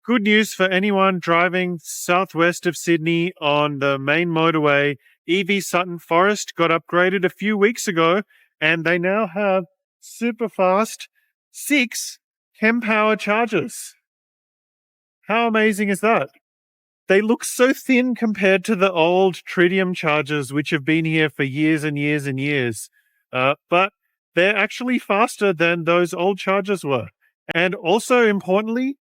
Good news for anyone driving southwest of Sydney on the main motorway. Evie Sutton Forest got upgraded a few weeks ago, and they now have super fast 6 Kempower chargers. How amazing is that? They look so thin compared to the old Tritium chargers, which have been here for years and years and years. But they're actually faster than those old chargers were. And also importantly,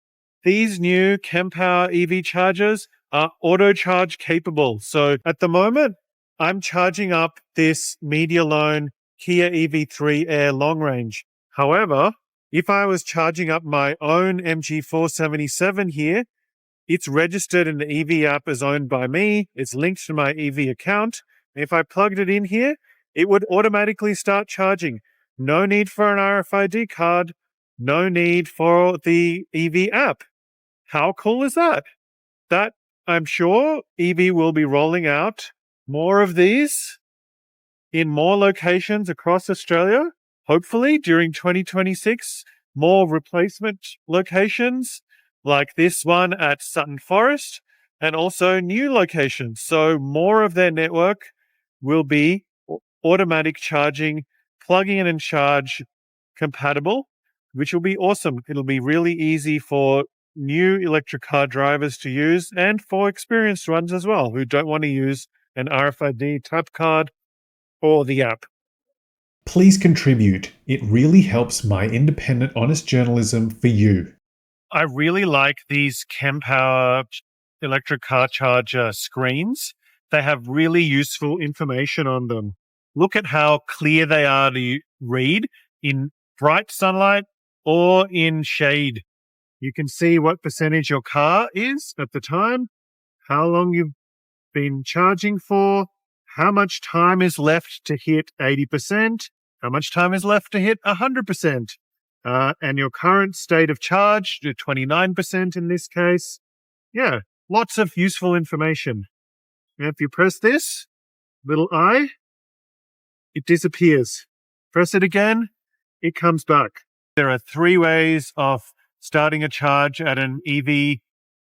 these new Kempower EV chargers are auto charge capable. So at the moment, I'm charging up this Medialone Kia EV3 Air long range. However, if I was charging up my own MG477 here, it's registered in the EV app as owned by me. It's linked to my EV account. If I plugged it in here, it would automatically start charging. No need for an RFID card. No need for the EV app. How cool is that? That, I'm sure, EV will be rolling out more of these in more locations across Australia. Hopefully, during 2026, more replacement locations like this one at Sutton Forest, and also new locations. So more of their network will be automatic charging, plug in and charge compatible, which will be awesome. It'll be really easy for new electric car drivers to use and for experienced ones as well who don't want to use an RFID tap card or the app. Please contribute. It really helps my independent, honest journalism for you. I really like these Kempower electric car charger screens. They have really useful information on them. Look at how clear they are to read in bright sunlight or in shade. You can see what percentage your car is at the time, how long you've been charging for, how much time is left to hit 80%, how much time is left to hit 100%. And your current state of charge, 29% in this case. Yeah, lots of useful information. And if you press this little I, it disappears. Press it again, it comes back. There are 3 ways of starting a charge at an EV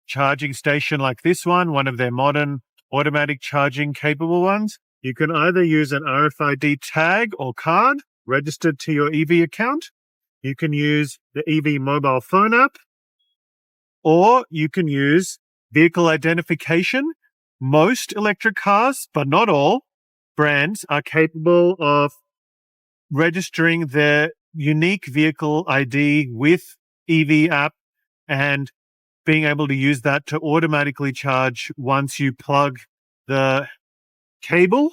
charging station like this one of their modern automatic charging capable ones. You can either use an RFID tag or card registered to your EV account. You can use the EV mobile phone app, or you can use vehicle identification. Most electric cars, but not all, brands are capable of registering their unique vehicle ID with EV app and being able to use that to automatically charge once you plug the cable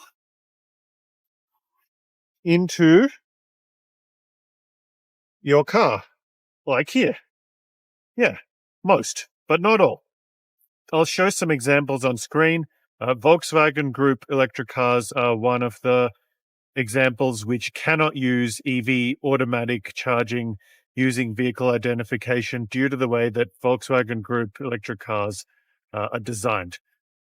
into your car, like here. Yeah, most, but not all. I'll show some examples on screen. Volkswagen Group electric cars are one of the examples which cannot use EV automatic charging using vehicle identification due to the way that Volkswagen Group electric cars are designed.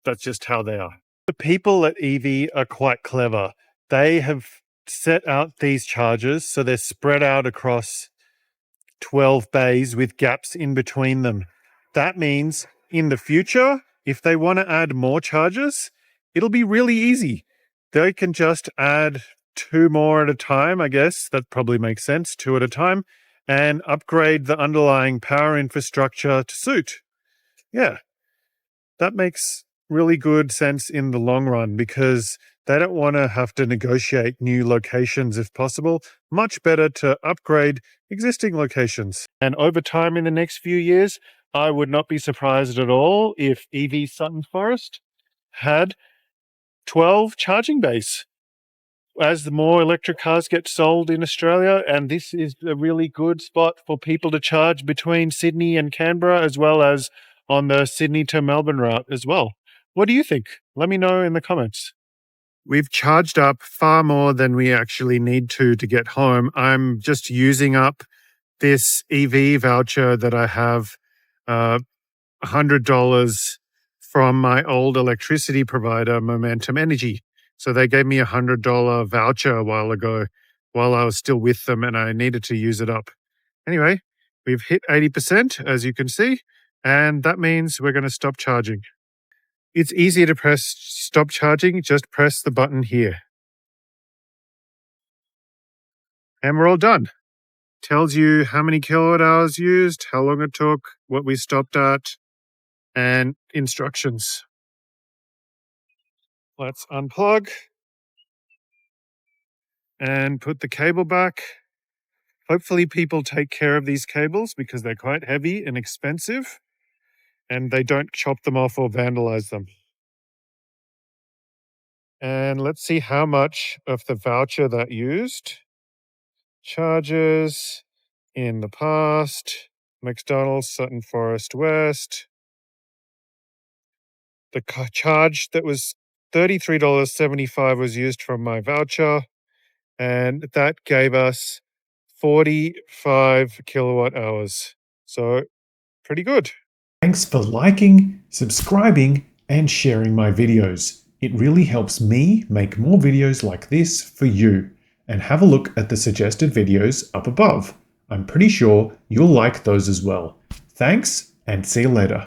That's just how they are. The people at EV are quite clever. They have set out these chargers so they're spread out across 12 bays with gaps in between them. That means in the future, if they want to add more chargers, it'll be really easy. They can just add 2 more at a time, I guess. That probably makes sense, 2 at a time, and upgrade the underlying power infrastructure to suit. Yeah, that makes really good sense in the long run because they don't want to have to negotiate new locations if possible. Much better to upgrade existing locations. And over time in the next few years, I would not be surprised at all if EV Sutton Forest had 12 charging bays as the more electric cars get sold in Australia. And this is a really good spot for people to charge between Sydney and Canberra, as well as on the Sydney to Melbourne route as well. What do you think? Let me know in the comments. We've charged up far more than we actually need to get home. I'm just using up this EV voucher that I have, $100 from my old electricity provider, Momentum Energy. So they gave me a $100 voucher a while ago while I was still with them and I needed to use it up. Anyway, we've hit 80%, as you can see. And that means we're going to stop charging. It's easy to press stop charging. Just press the button here. And we're all done. Tells you how many kilowatt hours used, how long it took, what we stopped at, and instructions. Let's unplug and put the cable back. Hopefully people take care of these cables because they're quite heavy and expensive, and they don't chop them off or vandalize them. And let's see how much of the voucher that used. Charges in the past, McDonald's, Sutton Forest West. The charge that was $33.75 was used from my voucher, and that gave us 45 kilowatt hours. So pretty good. Thanks for liking, subscribing, and sharing my videos. It really helps me make more videos like this for you. And have a look at the suggested videos up above. I'm pretty sure you'll like those as well. Thanks, and see you later.